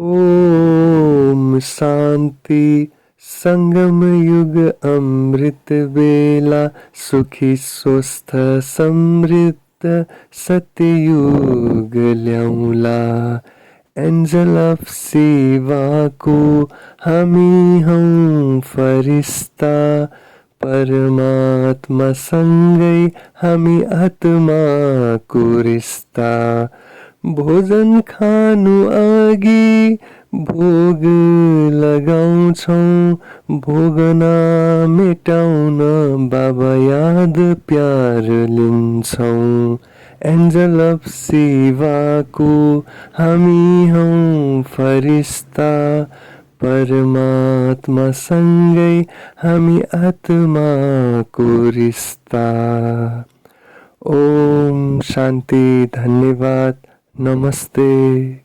ओम शांति। संगम युग अमृत बेला, सुखी स्वस्थ समृद्ध सतयुग ल्याउला। एन्जल अफ सेवाको हामी हौं फरिस्ता, परमात्मा सँगै हामी आत्माको रिस्ता। भोजन खानु अघि भोग लगाउँछौं, भोग नमेटाउन बाबा याद प्यार लिन्छौं। एन्जल अफ सेवाको हामी हौं फरिस्ता, परमात्मा सँगै हामी आत्माको रिस्ता। ओम शान्ति। धन्यवाद। नमस्ते।